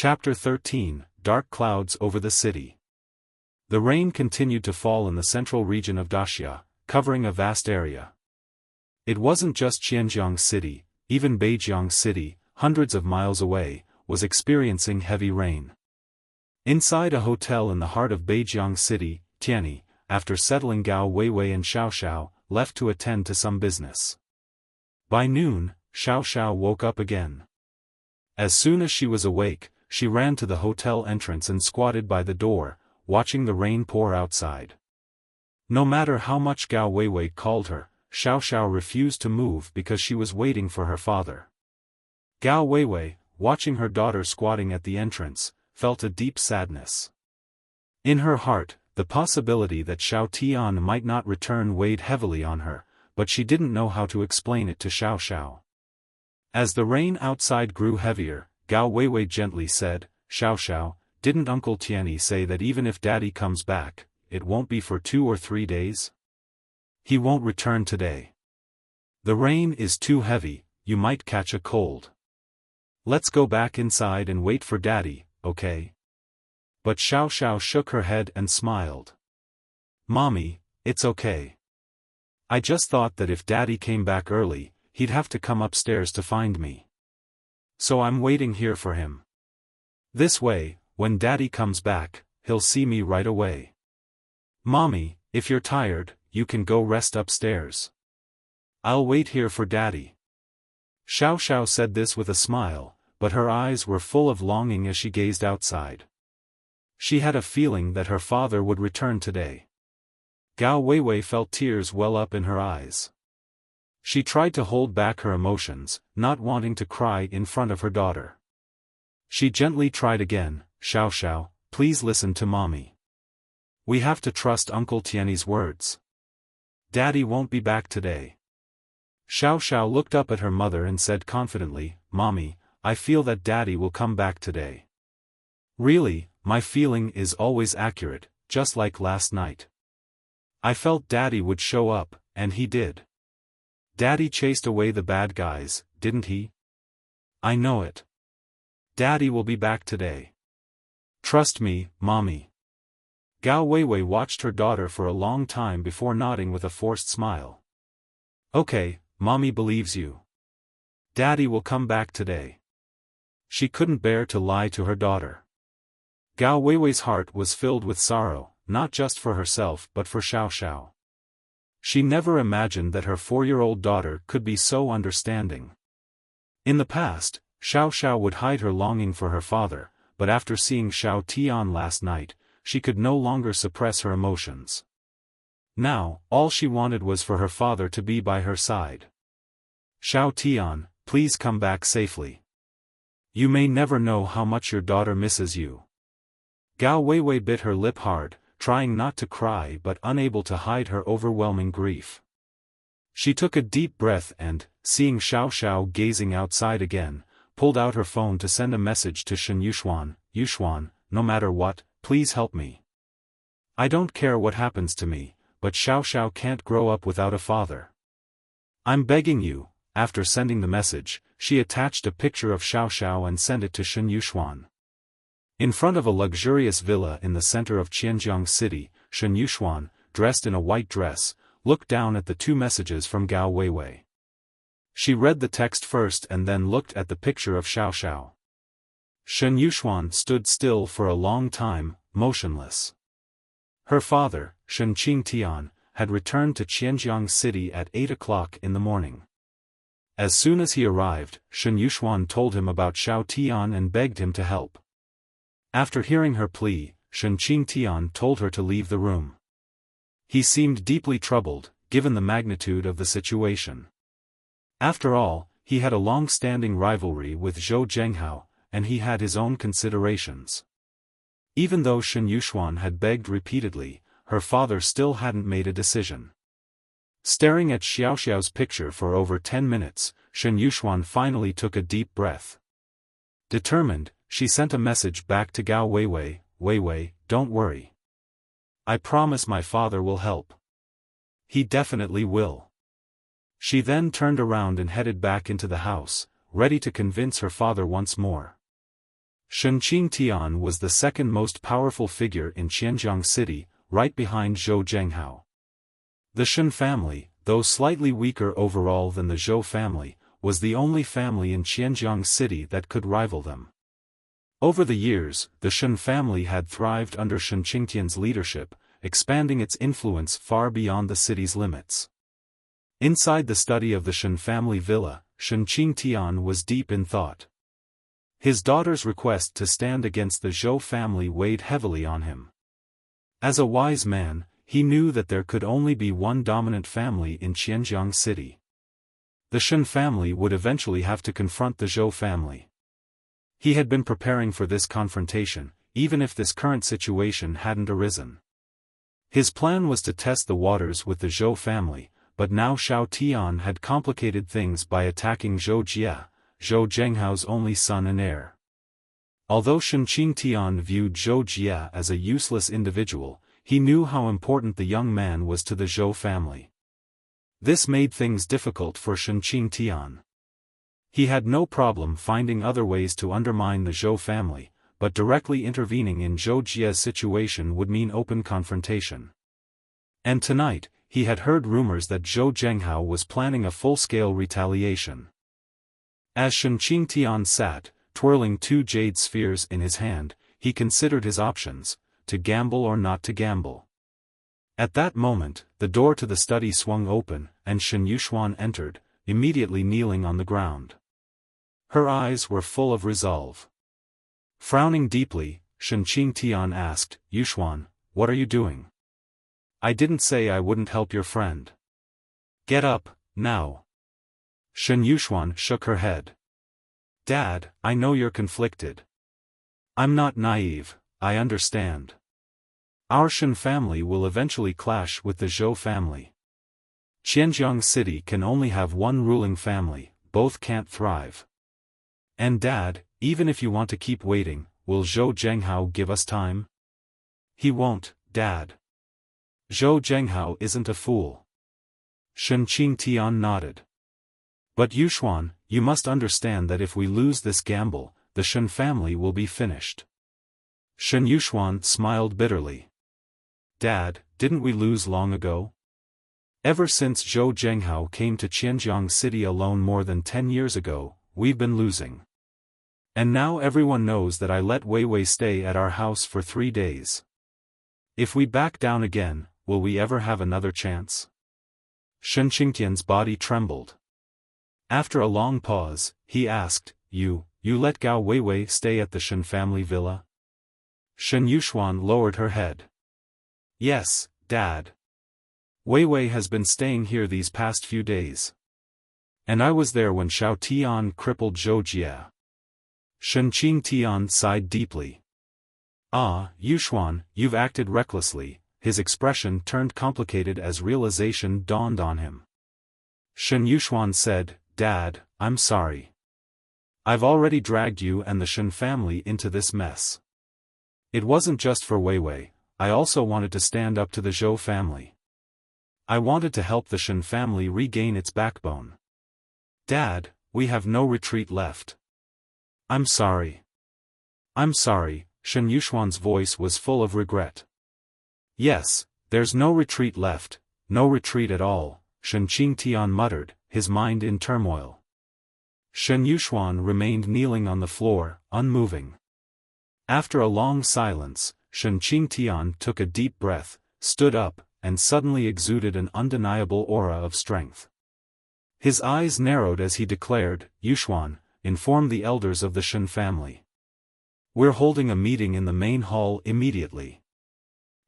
Chapter 13, Dark Clouds Over the City. The rain continued to fall in the central region of Daxia, covering a vast area. It wasn't just Qianjiang City, even Beijiang City, hundreds of miles away, was experiencing heavy rain. Inside a hotel in the heart of Beijiang City, Tianyi, after settling, Gao Weiwei and Xiao Xiao, left to attend to some business. By noon, Xiao Xiao woke up again. As soon as she was awake, she ran to the hotel entrance and squatted by the door, watching the rain pour outside. No matter how much Gao Weiwei called her, Xiao Xiao refused to move because she was waiting for her father. Gao Weiwei, watching her daughter squatting at the entrance, felt a deep sadness. In her heart, the possibility that Xiao Tian might not return weighed heavily on her, but she didn't know how to explain it to Xiao Xiao. As the rain outside grew heavier, Gao Weiwei gently said, "Xiao Xiao, didn't Uncle Tianyi say that even if Daddy comes back, it won't be for 2 or 3 days? He won't return today. The rain is too heavy, you might catch a cold. Let's go back inside and wait for Daddy, okay?" But Xiao Xiao shook her head and smiled. "Mommy, it's okay. I just thought that if Daddy came back early, he'd have to come upstairs to find me. So I'm waiting here for him. This way, when Daddy comes back, he'll see me right away. Mommy, if you're tired, you can go rest upstairs. I'll wait here for Daddy." Xiao Xiao said this with a smile, but her eyes were full of longing as she gazed outside. She had a feeling that her father would return today. Gao Weiwei felt tears well up in her eyes. She tried to hold back her emotions, not wanting to cry in front of her daughter. She gently tried again, "Xiao Xiao, please listen to Mommy. We have to trust Uncle Tianyi's words. Daddy won't be back today." Xiao Xiao looked up at her mother and said confidently, "Mommy, I feel that Daddy will come back today. Really, my feeling is always accurate, just like last night. I felt Daddy would show up, and he did. Daddy chased away the bad guys, didn't he? I know it. Daddy will be back today. Trust me, Mommy." Gao Weiwei watched her daughter for a long time before nodding with a forced smile. "Okay, Mommy believes you. Daddy will come back today." She couldn't bear to lie to her daughter. Gao Weiwei's heart was filled with sorrow, not just for herself but for Xiao Xiao. She never imagined that her 4-year-old daughter could be so understanding. In the past, Xiao Xiao would hide her longing for her father, but after seeing Xiao Tian last night, she could no longer suppress her emotions. Now, all she wanted was for her father to be by her side. "Xiao Tian, please come back safely. You may never know how much your daughter misses you." Gao Weiwei bit her lip hard, trying not to cry but unable to hide her overwhelming grief. She took a deep breath and, seeing Xiao Xiao gazing outside again, pulled out her phone to send a message to Shen Yuxuan. "Yuxuan, no matter what, please help me. I don't care what happens to me, but Xiao Xiao can't grow up without a father. I'm begging you." After sending the message, she attached a picture of Xiao Xiao and sent it to Shen Yuxuan. In front of a luxurious villa in the center of Qianjiang City, Shen Yuxuan, dressed in a white dress, looked down at the 2 messages from Gao Weiwei. She read the text first and then looked at the picture of Xiao Xiao. Shen Yuxuan stood still for a long time, motionless. Her father, Shen Qingtian, had returned to Qianjiang City at 8 o'clock in the morning. As soon as he arrived, Shen Yuxuan told him about Xiao Tian and begged him to help. After hearing her plea, Shen Qingtian told her to leave the room. He seemed deeply troubled, given the magnitude of the situation. After all, he had a long-standing rivalry with Zhou Zhenghao, and he had his own considerations. Even though Shen Yuxuan had begged repeatedly, her father still hadn't made a decision. Staring at Xiao Xiao's picture for over 10 minutes, Shen Yuxuan finally took a deep breath. Determined, she sent a message back to Gao Weiwei, "Weiwei, don't worry. I promise my father will help. He definitely will." She then turned around and headed back into the house, ready to convince her father once more. Shen Qingtian was the second most powerful figure in Qianjiang City, right behind Zhou Zhenghao. The Shen family, though slightly weaker overall than the Zhou family, was the only family in Qianjiang City that could rival them. Over the years, the Shen family had thrived under Shen Qingtian's leadership, expanding its influence far beyond the city's limits. Inside the study of the Shen family villa, Shen Qingtian was deep in thought. His daughter's request to stand against the Zhou family weighed heavily on him. As a wise man, he knew that there could only be one dominant family in Qianjiang City. The Shen family would eventually have to confront the Zhou family. He had been preparing for this confrontation, even if this current situation hadn't arisen. His plan was to test the waters with the Zhou family, but now Xiao Tian had complicated things by attacking Zhou Jie, Zhou Zhenghao's only son and heir. Although Shen Qingtian viewed Zhou Jie as a useless individual, he knew how important the young man was to the Zhou family. This made things difficult for Shen Qingtian. He had no problem finding other ways to undermine the Zhou family, but directly intervening in Zhou Jie's situation would mean open confrontation. And tonight, he had heard rumors that Zhou Zhenghao was planning a full-scale retaliation. As Shen Qingtian sat, twirling two jade spheres in his hand, he considered his options, to gamble or not to gamble. At that moment, the door to the study swung open, and Shen Yuxuan entered, immediately kneeling on the ground. Her eyes were full of resolve. Frowning deeply, Shen Qingtian asked, "Yuxuan, what are you doing? I didn't say I wouldn't help your friend. Get up, now." Shen Yuxuan shook her head. "Dad, I know you're conflicted. I'm not naive, I understand. Our Shen family will eventually clash with the Zhou family. Qianjiang City can only have one ruling family, both can't thrive. And Dad, even if you want to keep waiting, will Zhou Zhenghao give us time?" "He won't, Dad. Zhou Zhenghao isn't a fool." Shen Qingtian nodded. "But Yuxuan, you must understand that if we lose this gamble, the Shen family will be finished." Shen Yuxuan smiled bitterly. "Dad, didn't we lose long ago? Ever since Zhou Zhenghao came to Qianjiang City alone more than 10 years ago, we've been losing. And now everyone knows that I let Wei Wei stay at our house for 3 days. If we back down again, will we ever have another chance?" Shen Qingtian's body trembled. After a long pause, he asked, You let Gao Wei Wei stay at the Shen family villa?" Shen Yuxuan lowered her head. "Yes, Dad. Wei Wei has been staying here these past few days. And I was there when Xiao Tian crippled Zhou Jie." Shen Qingtian sighed deeply. "Ah, Yuxuan, you've acted recklessly." His expression turned complicated as realization dawned on him. Shen Yuxuan said, "Dad, I'm sorry. I've already dragged you and the Shen family into this mess. It wasn't just for Wei Wei, I also wanted to stand up to the Zhou family. I wanted to help the Shen family regain its backbone. Dad, we have no retreat left. I'm sorry. I'm sorry." Shen Yuxuan's voice was full of regret. "Yes, there's no retreat left, no retreat at all," Shen Qingtian muttered, his mind in turmoil. Shen Yuxuan remained kneeling on the floor, unmoving. After a long silence, Shen Qingtian took a deep breath, stood up, and suddenly exuded an undeniable aura of strength. His eyes narrowed as he declared, "Yuxuan, inform the elders of the Shen family. We're holding a meeting in the main hall immediately.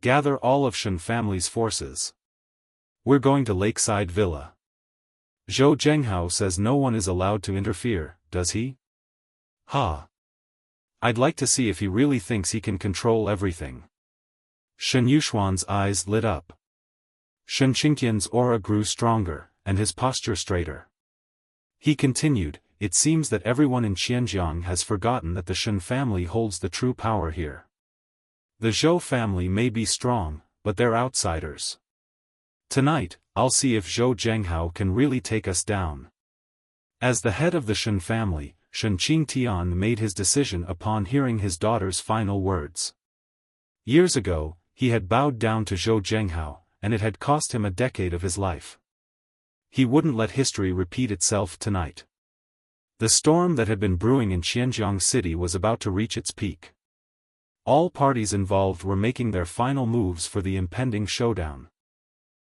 Gather all of Shen family's forces. We're going to Lakeside Villa. Zhou Zhenghao says no one is allowed to interfere, does he? Ha! I'd like to see if he really thinks he can control everything." Shen Yuxuan's eyes lit up. Shen Qingtian's aura grew stronger, and his posture straighter. He continued, "It seems that everyone in Qianjiang has forgotten that the Shen family holds the true power here. The Zhou family may be strong, but they're outsiders. Tonight, I'll see if Zhou Zhenghao can really take us down." As the head of the Shen family, Shen Qingtian made his decision upon hearing his daughter's final words. Years ago, he had bowed down to Zhou Zhenghao, and it had cost him a decade of his life. He wouldn't let history repeat itself tonight. The storm that had been brewing in Qianjiang City was about to reach its peak. All parties involved were making their final moves for the impending showdown.